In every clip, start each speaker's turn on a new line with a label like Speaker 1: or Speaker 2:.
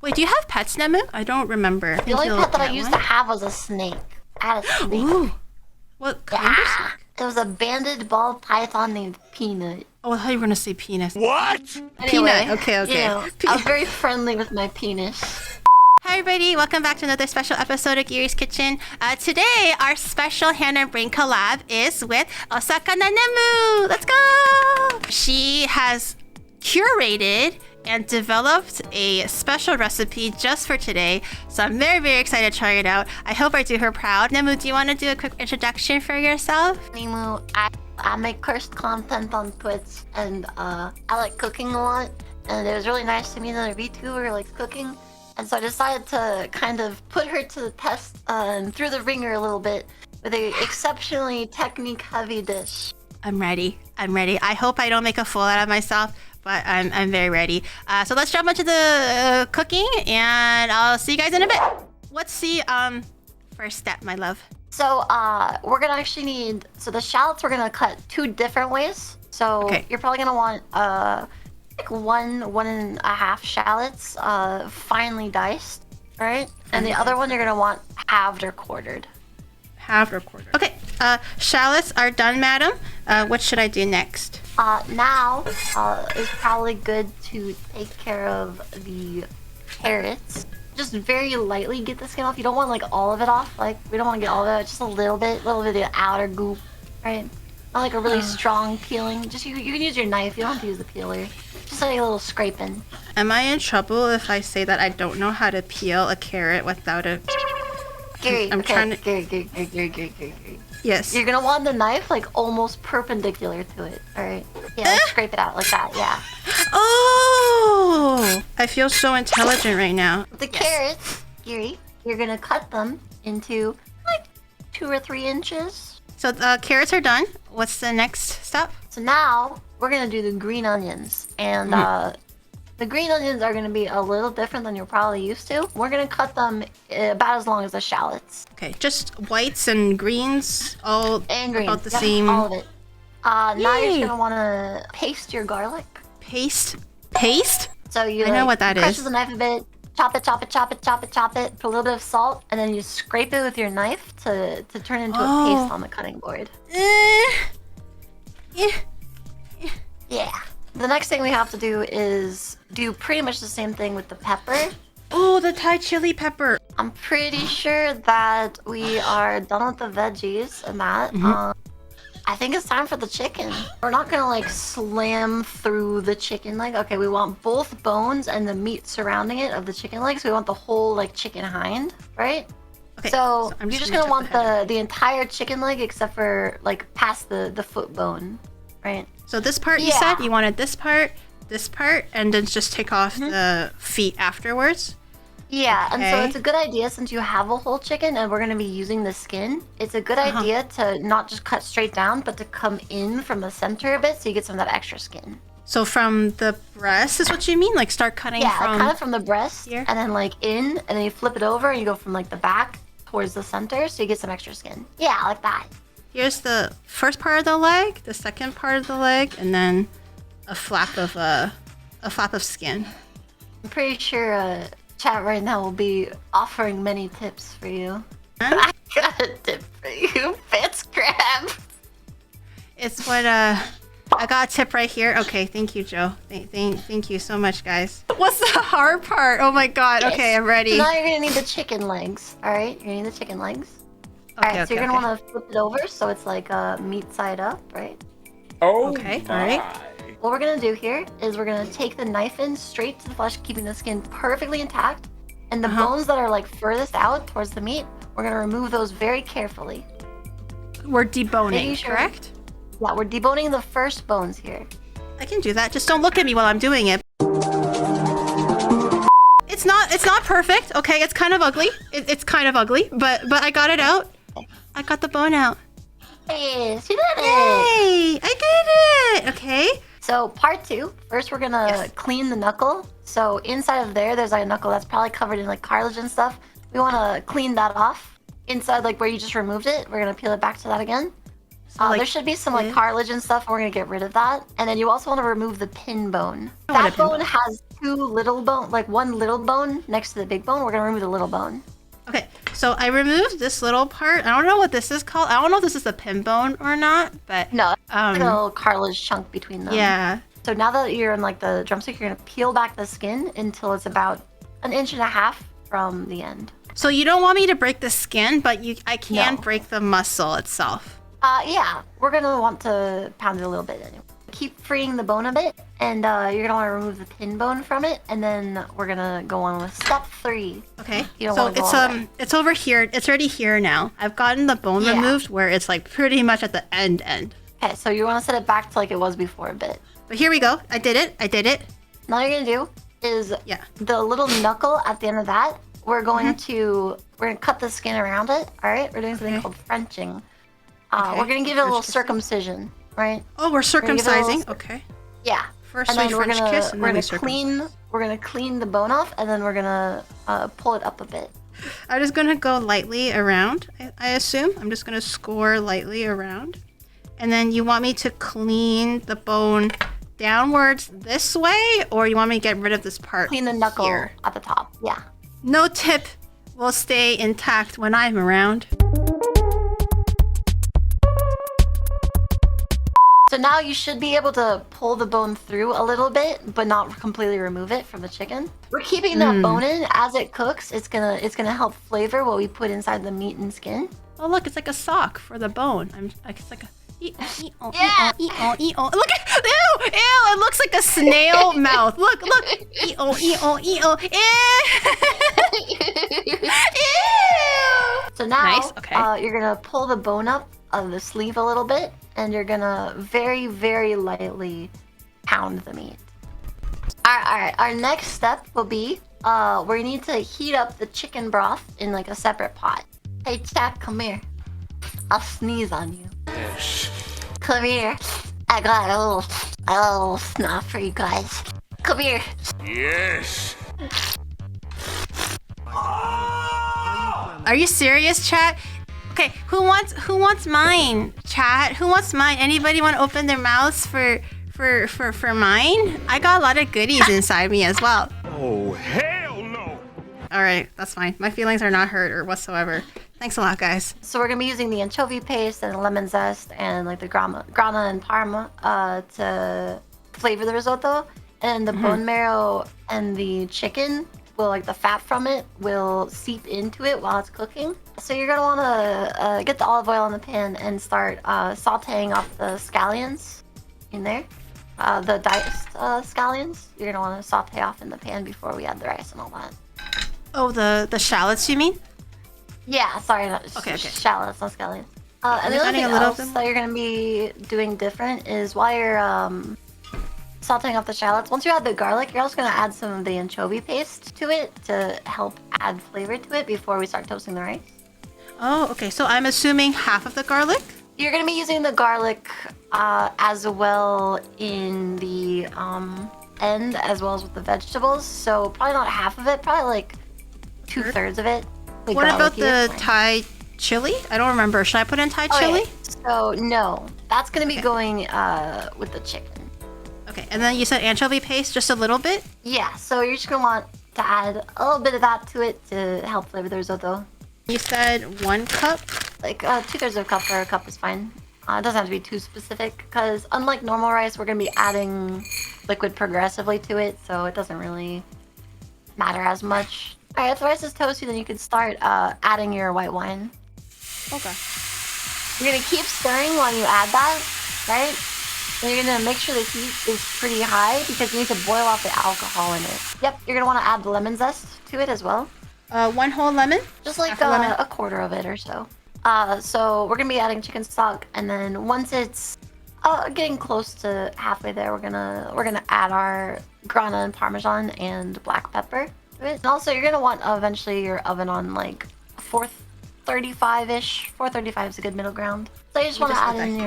Speaker 1: Wait, do you have pets, Nemu? I don't remember.
Speaker 2: The only pet that I used to have was a snake. I had a snake.
Speaker 1: Ooh. What kind of snake?
Speaker 2: It was a banded ball python named Peanut.
Speaker 1: Oh, I thought you were gonna say penis.
Speaker 3: What?
Speaker 2: Anyway,
Speaker 1: Peanut. Okay.
Speaker 2: you know, I was very friendly with my penis.
Speaker 1: Hi everybody, welcome back to another special episode of Giri's Kitchen. Today, our special hand and brain collab is with Osaka Nemu. Let's go! She has curated and developed a special recipe just for today, so I'm very, very excited to try it out. I hope I do her proud. Nemu, do you want to do a quick introduction for yourself?
Speaker 2: Nemu, I make cursed content on Twitch, and I like cooking a lot, and it was really nice to meet another VTuber who likes cooking. And so I decided to kind of put her to the test and through the ringer a little bit with a exceptionally technique-heavy dish.
Speaker 1: I'm ready. I hope I don't make a fool out of myself, but I'm very ready. So let's jump into the cooking, and I'll see you guys in a bit. What's the first step, my love?
Speaker 2: So we're gonna actually need, so the shallots we're gonna cut two different ways. So You're probably gonna want like one and a half shallots, finely diced, right? And the other one you're gonna want halved or quartered.
Speaker 1: Halved or quartered. Okay, shallots are done, madam. What should I do next?
Speaker 2: Now is probably good to take care of the carrots. Just very lightly get the skin off. You don't want like all of it off. Like we don't want to get all of it. Just a little bit of the outer goop, right? Not like a really strong peeling. Just you can use your knife. You don't have to use the peeler. Just like a little scraping.
Speaker 1: Am I in trouble if I say that I don't know how to peel a carrot without a...
Speaker 2: Giri,
Speaker 1: I'm trying to...
Speaker 2: Giri.
Speaker 1: Yes.
Speaker 2: You're gonna want the knife like almost perpendicular to it. All right. Yeah, like, scrape it out like that. Yeah.
Speaker 1: Oh! I feel so intelligent right now.
Speaker 2: The carrots, Giri, you're gonna cut them into like 2 or 3 inches.
Speaker 1: So carrots are done. What's the next step?
Speaker 2: So now we're gonna do the green onions, and the green onions are gonna be a little different than you're probably used to. We're gonna cut them about as long as the shallots.
Speaker 1: Okay, just whites and greens, all
Speaker 2: and greens,
Speaker 1: about the same.
Speaker 2: All of it. Now you're just gonna wanna paste your garlic.
Speaker 1: Paste? Paste?
Speaker 2: So you
Speaker 1: I know what that
Speaker 2: press
Speaker 1: is.
Speaker 2: with the knife a bit, chop it, put a little bit of salt, and then you scrape it with your knife to turn into a paste on the cutting board. Yeah. The next thing we have to do is do pretty much the same thing with the pepper.
Speaker 1: Oh, the Thai chili pepper.
Speaker 2: I'm pretty sure that we are done with the veggies and that. I think it's time for the chicken. We're not gonna like slam through the chicken leg. Okay, we want both bones and the meat surrounding it of the chicken legs. We want the whole like chicken hind, right? Okay, so you're just gonna want the entire chicken leg except for like past the foot bone, right?
Speaker 1: So this part you said you wanted this part, and then just take off the feet afterwards?
Speaker 2: Yeah, and so it's a good idea since you have a whole chicken and we're going to be using the skin. It's a good idea to not just cut straight down, but to come in from the center a bit so you get some of that extra skin.
Speaker 1: So from the breast is what you mean? Like start cutting from...
Speaker 2: Yeah, kind of from the breast
Speaker 1: here?
Speaker 2: And then like in, and then you flip it over and you go from like the back towards the center so you get some extra skin. Yeah, like that.
Speaker 1: Here's the first part of the leg, the second part of the leg, and then a flap of skin.
Speaker 2: I'm pretty sure chat right now will be offering many tips for you. I got a tip for you, Fitz Crab.
Speaker 1: It's what I got a tip right here. Okay, thank you, Joe. Thank you so much, guys. What's the hard part? Oh my god. Okay, I'm ready.
Speaker 2: So now you're gonna need the chicken legs. All right, you're gonna need the chicken legs. Alright, so you're gonna want to flip it over so it's like meat side up, right?
Speaker 3: Oh,
Speaker 1: okay, alright.
Speaker 2: What we're gonna do here is we're gonna take the knife in straight to the flesh, keeping the skin perfectly intact. And the bones that are like furthest out towards the meat, we're gonna remove those very carefully.
Speaker 1: We're deboning, correct?
Speaker 2: Yeah, we're deboning the first bones here.
Speaker 1: I can do that. Just don't look at me while I'm doing it. It's not perfect, okay? It's kind of ugly. It's kind of ugly, but I got it out. I got the bone out.
Speaker 2: Yes, you did it!
Speaker 1: Yay! I did it! Okay.
Speaker 2: So part 2, first we're gonna clean the knuckle. So inside of there's like a knuckle that's probably covered in like cartilage and stuff. We wanna clean that off. Inside like where you just removed it, we're gonna peel it back to that again.
Speaker 1: So,
Speaker 2: there should be some like cartilage and stuff. We're gonna get rid of that, and then you also want to remove the pin bone.
Speaker 1: What a
Speaker 2: That
Speaker 1: pin
Speaker 2: bone
Speaker 1: bone?
Speaker 2: has two little bone, like one little bone next to the big bone. We're gonna remove the little bone.
Speaker 1: Okay, so I removed this little part. I don't know what this is called. I don't know if this is a pin bone or not, but
Speaker 2: No, like a little cartilage chunk between them.
Speaker 1: yeah.
Speaker 2: So now that you're in like the drumstick, you're gonna peel back the skin until it's about 1.5 inches from the end.
Speaker 1: So you don't want me to break the skin, but I can
Speaker 2: No.
Speaker 1: break the muscle itself.
Speaker 2: Yeah, we're gonna want to pound it a little bit anyway. Keep freeing the bone a bit, and you're gonna want to remove the pin bone from it, and then we're gonna go on with step 3.
Speaker 1: Okay.
Speaker 2: You don't
Speaker 1: So
Speaker 2: wanna go
Speaker 1: it's
Speaker 2: all the way.
Speaker 1: it's over here. It's already here now. I've gotten the bone
Speaker 2: Yeah.
Speaker 1: removed where it's like pretty much at the end.
Speaker 2: Okay, so you want to set it back to like it was before a bit.
Speaker 1: But here we go. I did it.
Speaker 2: Now what you're gonna do is
Speaker 1: Yeah.
Speaker 2: the little knuckle at the end of that. We're going to cut the skin around it. All right, we're doing something
Speaker 1: Okay.
Speaker 2: called Frenching.
Speaker 1: Okay.
Speaker 2: We're gonna give it a little
Speaker 1: French kiss.
Speaker 2: circumcision, right?
Speaker 1: Oh, we're
Speaker 2: gonna give it a little
Speaker 1: circumcising. Okay.
Speaker 2: Yeah.
Speaker 1: First
Speaker 2: And
Speaker 1: we
Speaker 2: then we're
Speaker 1: French
Speaker 2: gonna
Speaker 1: kiss and
Speaker 2: we're
Speaker 1: then we
Speaker 2: gonna
Speaker 1: circumcise.
Speaker 2: we're gonna clean the bone off, and then we're gonna pull it up a bit.
Speaker 1: I'm just gonna go lightly around. I assume I'm just gonna score lightly around, and then you want me to clean the bone downwards this way, or you want me to get rid of this part?
Speaker 2: Clean the knuckle
Speaker 1: here?
Speaker 2: at the top. Yeah.
Speaker 1: No tip will stay intact when I'm around.
Speaker 2: So now you should be able to pull the bone through a little bit, but not completely remove it from the chicken. We're keeping that bone in as it cooks. It's gonna help flavor what we put inside the meat and skin.
Speaker 1: Oh look, it's like a sock for the bone. It's like a
Speaker 2: Yeah.
Speaker 1: Look at ew! It looks like a snail mouth. Look. Ew!
Speaker 2: So now
Speaker 1: Nice, okay.
Speaker 2: you're gonna pull the bone up of the sleeve a little bit, and you're gonna very, very lightly pound the meat. All right. Our next step will be we need to heat up the chicken broth in like a separate pot. Hey, Chad, come here. I'll sneeze on you.
Speaker 3: Yes.
Speaker 2: Come here. I got a little snot for you guys. Come here.
Speaker 3: Yes.
Speaker 1: Are you serious, chat? Okay, who wants mine, chat? Who wants mine? Anybody want to open their mouths for mine? I got a lot of goodies inside me as well.
Speaker 3: Oh, hell no.
Speaker 1: All right, that's fine. My feelings are not hurt or whatsoever. Thanks a lot, guys.
Speaker 2: So we're gonna be using the anchovy paste and lemon zest and like the grana and parma to flavor the risotto. And the bone marrow and the chicken will, like the fat from it, will seep into it while it's cooking. So you're gonna wanna get the olive oil in the pan and start sauteing off the scallions in there. The diced scallions, you're gonna wanna saute off in the pan before we add the rice and all that.
Speaker 1: Oh, the shallots, you mean?
Speaker 2: Yeah, sorry, not
Speaker 1: Okay.
Speaker 2: shallots, not scallions.
Speaker 1: I'm
Speaker 2: And the
Speaker 1: just
Speaker 2: other
Speaker 1: adding
Speaker 2: thing
Speaker 1: a little
Speaker 2: else
Speaker 1: bit
Speaker 2: that you're gonna be doing different is while you're sauteing off the shallots, once you add the garlic, you're also gonna add some of the anchovy paste to it to help add flavor to it before we start toasting the rice.
Speaker 1: Oh, okay. So I'm assuming half of the garlic.
Speaker 2: You're gonna be using the garlic as well in the end as well as with the vegetables. So probably not half of it, probably like 2/3 of it. Like
Speaker 1: What about
Speaker 2: garlicky.
Speaker 1: the Thai chili? I don't remember. Should I put in Thai
Speaker 2: Okay,
Speaker 1: chili?
Speaker 2: so no, that's gonna be going with the chicken.
Speaker 1: Okay, and then you said anchovy paste, just a little bit.
Speaker 2: Yeah, so you're just gonna want to add a little bit of that to it to help flavor the risotto.
Speaker 1: You said 1 cup.
Speaker 2: Like 2/3 of a cup or a cup is fine. It doesn't have to be too specific because unlike normal rice, we're gonna be adding liquid progressively to it, so it doesn't really matter as much. All right, if the rice is toasty, then you can start adding your white wine.
Speaker 1: Okay.
Speaker 2: You're gonna keep stirring while you add that, right? And you're gonna make sure the heat is pretty high because you need to boil off the alcohol in it. Yep, you're gonna want to add the lemon zest to it as well.
Speaker 1: 1 whole lemon.
Speaker 2: Just like
Speaker 1: Half a lemon?
Speaker 2: a quarter of it or so. So we're gonna be adding chicken stock, and then once it's getting close to halfway there, we're gonna add our grana and parmesan and black pepper to it. And also, you're gonna want eventually your oven on like 435-ish. 435 is a good middle ground. So you just want to add in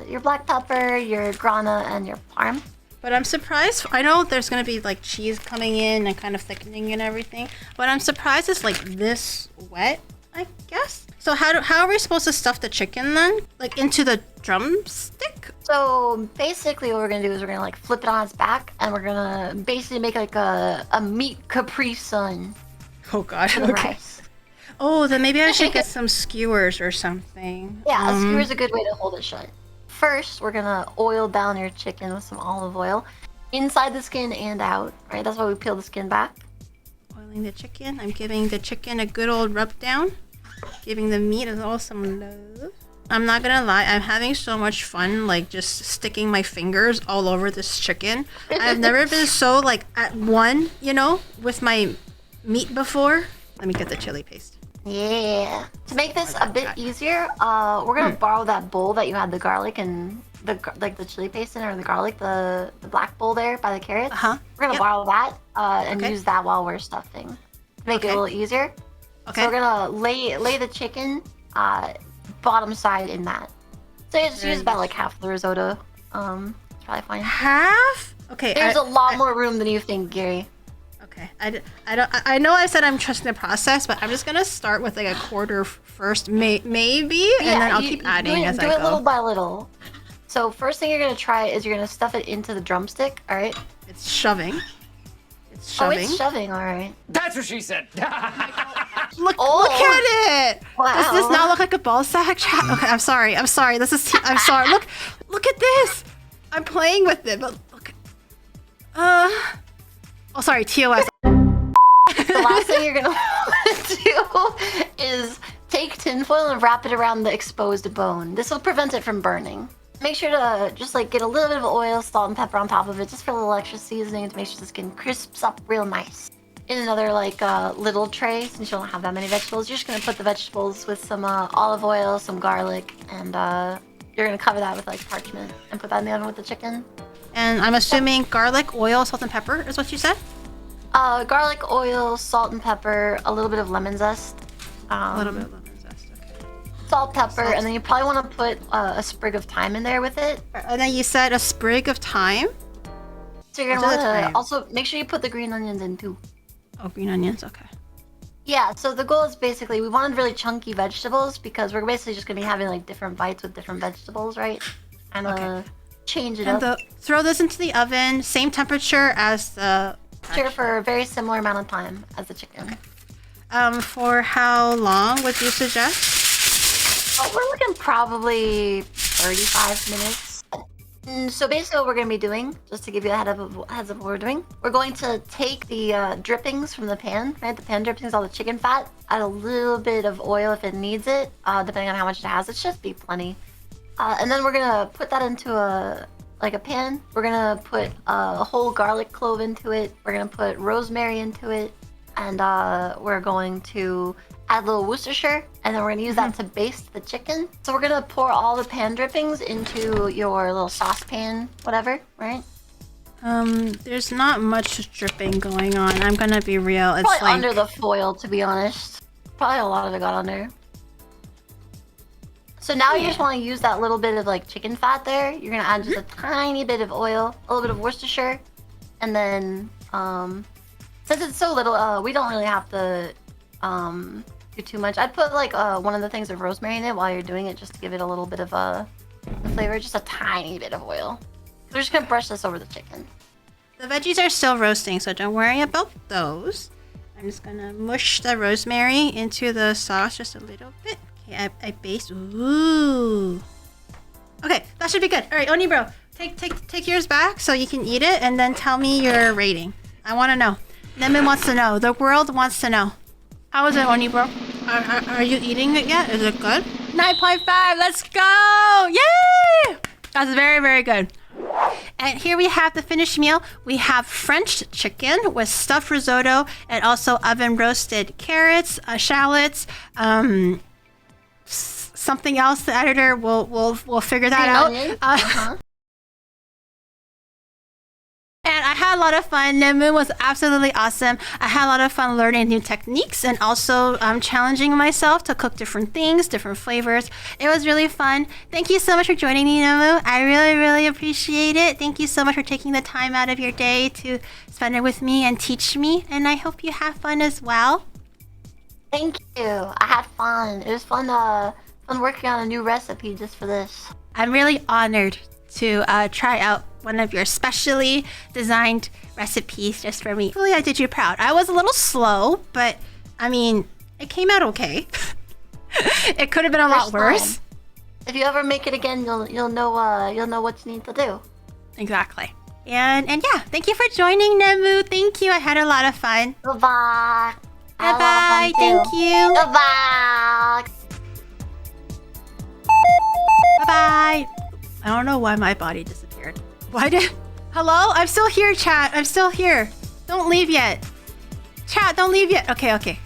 Speaker 2: your black pepper, your grana, and your parm.
Speaker 1: But I'm surprised. I know there's gonna be like cheese coming in and kind of thickening and everything. But I'm surprised it's like this wet. I guess. So how are we supposed to stuff the chicken then? Like into the drumstick?
Speaker 2: So basically what we're gonna do is we're gonna like flip it on its back and we're gonna basically make like a meat Capri Sun
Speaker 1: Oh god.
Speaker 2: for the
Speaker 1: Okay.
Speaker 2: rice.
Speaker 1: Oh, then maybe I should get some skewers or something.
Speaker 2: Yeah, a skewer is a good way to hold it shut. First, we're gonna oil down your chicken with some olive oil, inside the skin and out, right? That's why we peel the skin back.
Speaker 1: Oiling the chicken. I'm giving the chicken a good old rub down. Giving the meat as well some love. I'm not gonna lie, I'm having so much fun, like just sticking my fingers all over this chicken. I've never been so like at one, you know, with my meat before. Let me get the chili paste.
Speaker 2: Yeah. To make this a bit easier, we're gonna borrow that bowl that you had the garlic and the chili paste in, or the garlic, the black bowl there by the carrots.
Speaker 1: Uh-huh.
Speaker 2: We're gonna borrow that and
Speaker 1: Okay.
Speaker 2: use that while we're stuffing to make it a little easier.
Speaker 1: Okay.
Speaker 2: So we're gonna lay the chicken bottom side in that. So you just use about like half the risotto. It's probably fine.
Speaker 1: Half? Okay.
Speaker 2: There's a lot more room than you think, Gary.
Speaker 1: Okay. I know I said I'm trusting the process, but I'm just gonna start with like a quarter first, maybe, and then I'll keep adding as I
Speaker 2: do it
Speaker 1: go.
Speaker 2: little by little. So first thing you're gonna try is you're gonna stuff it into the drumstick. All right.
Speaker 1: It's shoving. It's
Speaker 2: Oh,
Speaker 1: shoving.
Speaker 2: it's shoving. All right.
Speaker 3: That's what she said.
Speaker 1: Look
Speaker 2: Oh.
Speaker 1: at it.
Speaker 2: Wow.
Speaker 1: Does this not look like a ball sack? Okay, I'm sorry. This is. I'm sorry. Look at this. I'm playing with it, but look. Oh, sorry. TOS.
Speaker 2: The last thing you're gonna do is take tinfoil and wrap it around the exposed bone. This will prevent it from burning. Make sure to just like get a little bit of oil, salt, and pepper on top of it, just for a little extra seasoning to make sure the skin crisps up real nice. In another like little tray, since you don't have that many vegetables, you're just gonna put the vegetables with some olive oil, some garlic, and you're gonna cover that with like parchment and put that in the oven with the chicken.
Speaker 1: And I'm assuming garlic, oil, salt, and pepper is what you said?
Speaker 2: Garlic, oil, salt, and pepper, a little bit of lemon zest.
Speaker 1: A little bit of lemon zest. Okay.
Speaker 2: Salt, pepper, and then you probably want to put a sprig of thyme in there with it.
Speaker 1: And then you said a sprig of thyme.
Speaker 2: So you're gonna
Speaker 1: What's the
Speaker 2: want
Speaker 1: thyme?
Speaker 2: to also make sure you put the green onions in too.
Speaker 1: Oh, green onions. Okay.
Speaker 2: Yeah, so the goal is basically we wanted really chunky vegetables because we're basically just gonna be having like different bites with different vegetables, right? And
Speaker 1: Okay.
Speaker 2: change it
Speaker 1: And
Speaker 2: up.
Speaker 1: throw this into the oven, same temperature as the.
Speaker 2: Sure, for a very similar amount of time as the chicken.
Speaker 1: For how long would you suggest?
Speaker 2: Oh, we're looking probably 35 minutes. So basically what we're going to be doing, just to give you a heads up what we're doing, we're going to take the drippings from the pan, right? The pan drippings, all the chicken fat, add a little bit of oil if it needs it, depending on how much it has. It should be plenty. And then we're going to put that into a pan. We're going to put a whole garlic clove into it. We're going to put rosemary into it. And we're going to add a little Worcestershire, and then we're going to use that to baste the chicken. So we're going to pour all the pan drippings into your little saucepan, whatever, right?
Speaker 1: There's not much dripping going on. I'm gonna be real. It's
Speaker 2: Probably
Speaker 1: like
Speaker 2: under the foil, to be honest. Probably a lot of it got under. So now you just want to use that little bit of like chicken fat there. You're going to add just a tiny bit of oil, a little bit of Worcestershire, and then since it's so little, we don't really have to do too much. I'd put like one of the things of rosemary in it while you're doing it, just to give it a little bit of flavor, just a tiny bit of oil. So we're just gonna brush this over the chicken.
Speaker 1: the veggies are still roasting, so don't worry about those. I'm just gonna mush the rosemary into the sauce just a little bit. Okay, I baste. Ooh. Okay, that should be good. All right, Oni bro, take yours back so you can eat it, and then tell me your rating. I want to know. Nemu wants to know. The world wants to know. How is it, Oni bro? Are you eating it yet? Is it good? 9.5. Let's go! Yay! That's very, very good. And here we have the finished meal. We have French chicken with stuffed risotto and also oven roasted carrots, shallots, something else. The editor will figure that out.
Speaker 2: Onion.
Speaker 1: And I had a lot of fun. Nemu was absolutely awesome. I had a lot of fun learning new techniques and also challenging myself to cook different things, different flavors. It was really fun. Thank you so much for joining me, Nemu. I really, really appreciate it. Thank you so much for taking the time out of your day to spend it with me and teach me. And I hope you have fun as well.
Speaker 2: Thank you. I had fun. It was fun working on a new recipe just for this.
Speaker 1: I'm really honored to try out one of your specially designed recipes just for me. Hopefully I did you proud. I was a little slow, but I mean, it came out okay. It could have been a lot worse.
Speaker 2: If you ever make it again, you'll know what you need to do.
Speaker 1: Exactly. And yeah, thank you for joining, Nemu. Thank you. I had a lot of fun.
Speaker 2: Goodbye.
Speaker 1: Bye-bye. Thank you.
Speaker 2: Goodbye.
Speaker 1: Bye-bye. I don't know why my body disappeared. Why did... Hello? I'm still here, chat. I'm still here. Don't leave yet. Chat, don't leave yet. Okay.